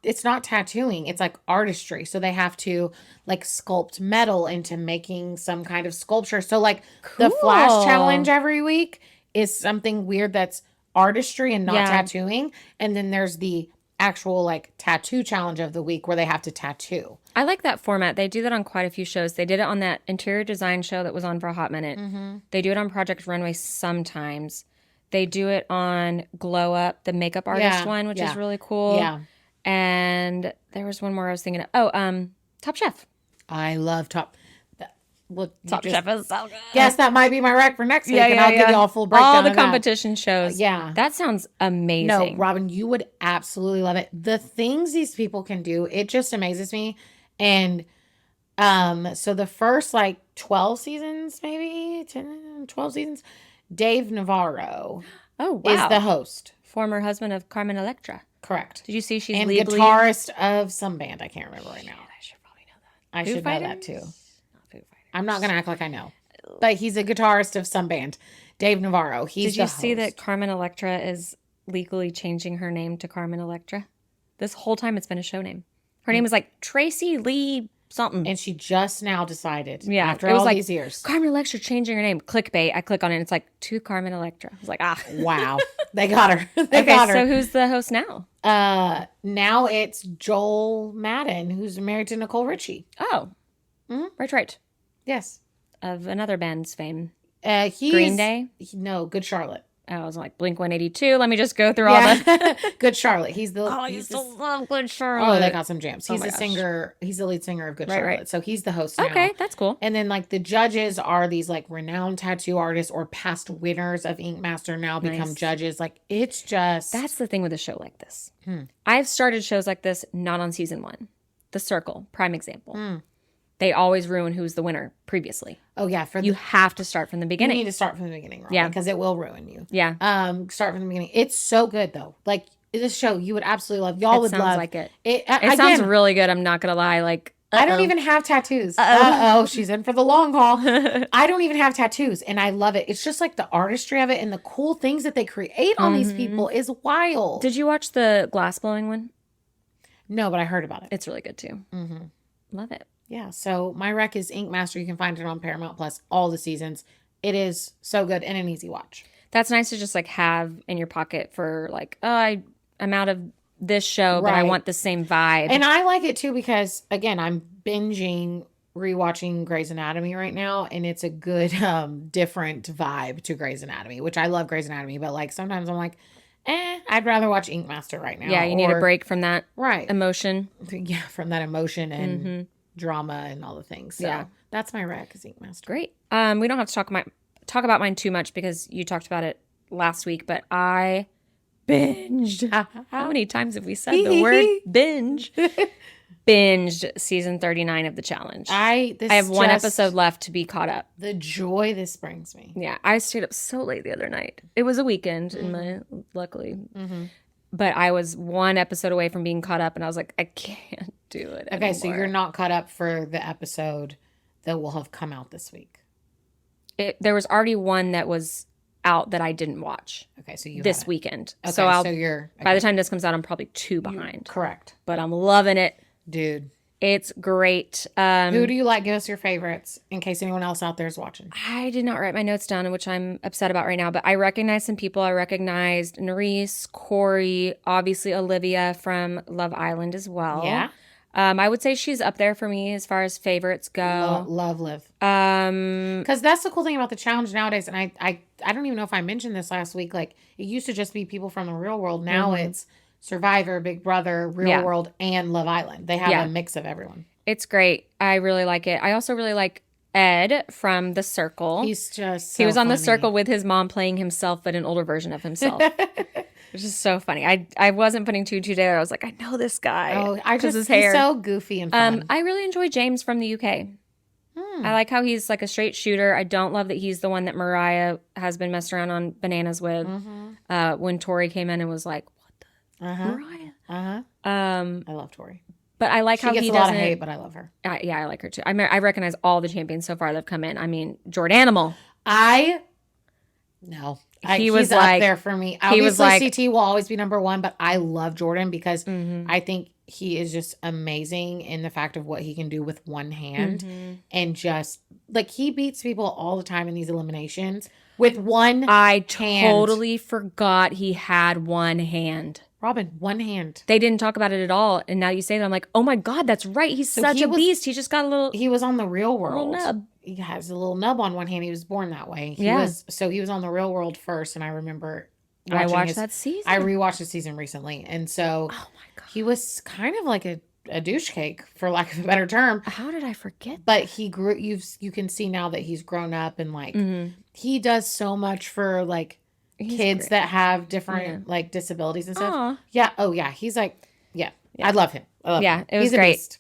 it's not tattooing. It's like artistry. So they have to like sculpt metal into making some kind of sculpture. So like the flash challenge every week is something weird that's artistry and not tattooing. And then there's the actual like tattoo challenge of the week where they have to tattoo. I like that format. They do that on quite a few shows. They did it on that interior design show that was on for a hot minute. Mm-hmm. They do it on Project Runway sometimes. They do it on Glow Up, the makeup artist one, which is really cool. Yeah. And there was one more I was thinking of. Oh, Top Chef. I love Top. Look, Top Chef is so good. Yes, that might be my rec for next week, and I'll give you all full breakdown. All the competition shows. That sounds amazing. No, Robin, you would absolutely love it. The things these people can do, it just amazes me. And so the first like 12 seasons, maybe 10, 12 seasons, Dave Navarro is the host. Former husband of Carmen Electra. Correct. Did you see she's and legally... guitarist of some band. I can't remember right now. I should probably know that. I should know that too. Not Foo Fighters. I'm not going to act like I know. But he's a guitarist of some band. Dave Navarro. Did you see that Carmen Electra is legally changing her name to Carmen Electra? This whole time it's been a show name. Her name is like Tracy Lee something. And she just now decided after all these years. Carmen Electra changing her name. Clickbait. I click on it and it's like, to Carmen Electra. I was like, Wow. They got her. They got her. So who's the host now? Now it's Joel Madden, who's married to Nicole Richie. Oh. Mm-hmm. Right. Yes. Of another band's fame. Green Day? No, Good Charlotte. I was like, Blink-182. Let me just go through all the... Good Charlotte. He's the... I used to love Good Charlotte. Oh, they got some jams. He's a singer. He's the lead singer of Good Charlotte. Right. So he's the host now. Okay, that's cool. And then like the judges are these like renowned tattoo artists or past winners of Ink Master now become judges. Like it's just... That's the thing with a show like this. I've started shows like this not on season 1. The Circle, prime example. They always ruin who's the winner previously. Oh, yeah. You have to start from the beginning. You need to start from the beginning, Robin, because it will ruin you. Yeah. Start from the beginning. It's so good, though. Like, this show, you would absolutely love. Y'all would love. It sounds like it. It sounds really good. I'm not going to lie. Like, I don't even have tattoos. Uh-oh. She's in for the long haul. I don't even have tattoos, and I love it. It's just like the artistry of it and the cool things that they create on these people is wild. Did you watch the glass blowing one? No, but I heard about it. It's really good, too. Mm-hmm. Love it. Yeah, so my rec is Ink Master. You can find it on Paramount Plus, all the seasons. It is so good and an easy watch. That's nice to just like have in your pocket for like, I'm out of this show, but I want the same vibe. And I like it too because, again, I'm rewatching Grey's Anatomy right now, and it's a good different vibe to Grey's Anatomy, which I love Grey's Anatomy, but like sometimes I'm like, I'd rather watch Ink Master right now. Yeah, you need a break from that emotion. Yeah, from that emotion and drama and all the things. So that's my rec is Ink Master. Great. We don't have to talk about mine too much because you talked about it last week, but I binged. How many times have we said the word binge? Binged season 39 of The Challenge. I have one episode left to be caught up. The joy this brings me. Yeah, I stayed up so late the other night. It was a weekend, luckily. Mm-hmm. But I was one episode away from being caught up, and I was like, I can't do it anymore. Okay, so you're not caught up for the episode that will have come out this week. There was already one that was out that I didn't watch. Okay, so you this weekend. Okay, so you're by the time this comes out, I'm probably 2 behind. Correct, but I'm loving it, dude. It's great. Who do you like? Give us your favorites in case anyone else out there is watching. I did not write my notes down, which I'm upset about right now, but I recognized some people. I recognized Nerys, Corey, obviously Olivia from Love Island as well. Yeah. I would say she's up there for me as far as favorites go. Love Liv. Because that's the cool thing about the challenge nowadays, and I don't even know if I mentioned this last week. Like, it used to just be people from the real world. Now it's Survivor, Big Brother, Real World, and Love Island. They have a mix of everyone. It's great. I really like it. I also really like Ed from The Circle. He's just so He was on funny. The Circle with his mom playing himself, but an older version of himself. Which is so funny. I wasn't putting two together. I was like, I know this guy. Oh, his hair. He's so goofy and fun. I really enjoy James from the UK. I like how he's like a straight shooter. I don't love that he's the one that Mariah has been messed around on bananas with. When Tori came in and was like, what the Mariah. I love Tori. But I like She how gets he a lot doesn't. of hate, but I love her. Yeah, I like her too. I recognize all the champions so far that have come in. I mean, Jordanimal. He's was up like- there for me. he was Obviously, like- CT will always be number one, but I love Jordan because Mhm. I think he is just amazing in the fact of what he can do with one hand. Mhm. And just, like, he beats people all the time in these eliminations with one I hand. totally forgot he had one hand. Robin, one hand. They didn't talk about it at all. And now you say that, I'm like, oh my God, that's right. He's such he a was- beast. He just got a little. He was on the Real World. nub. He has a little nub on one hand. He was born that way. He Yeah. was on the Real World first, and I remember I watched his- that season. I rewatched the season recently, and so Oh my God. he was kind of like a douche cake, for lack of a better term. How did I forget? But he grew. You can see now that he's grown up, and like Mhm. he does so much for like He's kids great. that have different like disabilities and stuff. Aw. Yeah. Oh yeah. He's like Yeah. I love him. I love Yeah, him. it was He's a great. beast.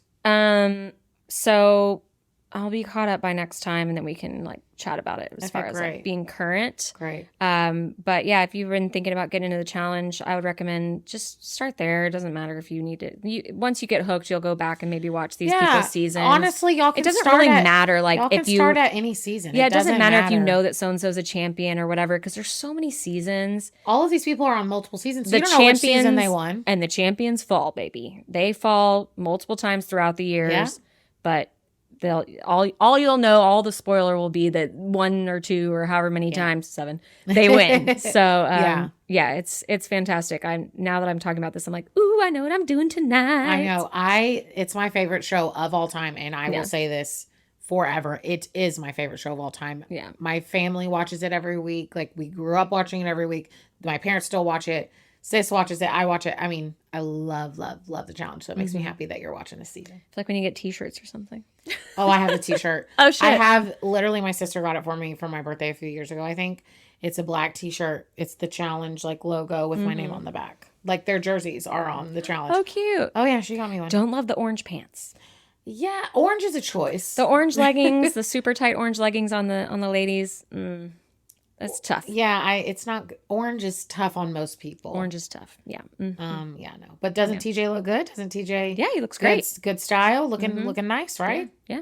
So I'll be caught up by next time, and then we can like chat about it as Okay, far as like, great. being current. Great. But yeah, if you've been thinking about getting into the challenge, I would recommend just start there. It doesn't matter if you need it. Once you get hooked, you'll go back and maybe watch these people's seasons. Honestly, y'all can it doesn't start really at, matter. Like y'all if can you start at any season. yeah, it doesn't matter if you know that so and so's a champion or whatever, because there's so many seasons. All of these people are on multiple seasons. So The you don't know which season champions they won. and the champions fall, baby. They fall multiple times throughout the years, Yeah. but they'll all you'll know, all the spoiler will be that 1 or 2 or however many times, 7, they win. So yeah, it's fantastic. Now that I'm talking about this, I'm like, ooh, I know what I'm doing tonight. I know. It's my favorite show of all time, and I will say this forever. It is my favorite show of all time. Yeah. My family watches it every week. Like, we grew up watching it every week. My parents still watch it. Sis watches it. I watch it. I mean, I love the challenge. So it makes me happy that you're watching this season. It's like when you get t-shirts or something. Oh, I have a t-shirt. Oh, shit. I have, literally, my sister got it for me for my birthday a few years ago, I think. It's a black t-shirt. It's the challenge like logo with my name on the back. Like, their jerseys are on the challenge. Oh, cute. Oh yeah, she got me one. Don't love the orange pants. Yeah, orange is a choice. The orange leggings, the super tight orange leggings on the ladies. That's tough. Yeah, it's not, orange is tough on most people. Orange is tough. Yeah. Mhm. Yeah, no. But doesn't TJ look good? Doesn't TJ? Yeah, he looks great. Good style, looking nice, right? Yeah.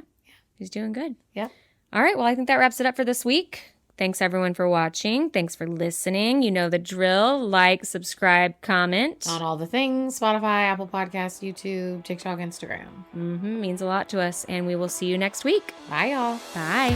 He's doing good. Yeah. All right. Well, I think that wraps it up for this week. Thanks everyone for watching. Thanks for listening. You know the drill. Like, subscribe, comment. On all the things: Spotify, Apple Podcasts, YouTube, TikTok, Instagram. Means a lot to us. And we will see you next week. Bye, y'all. Bye.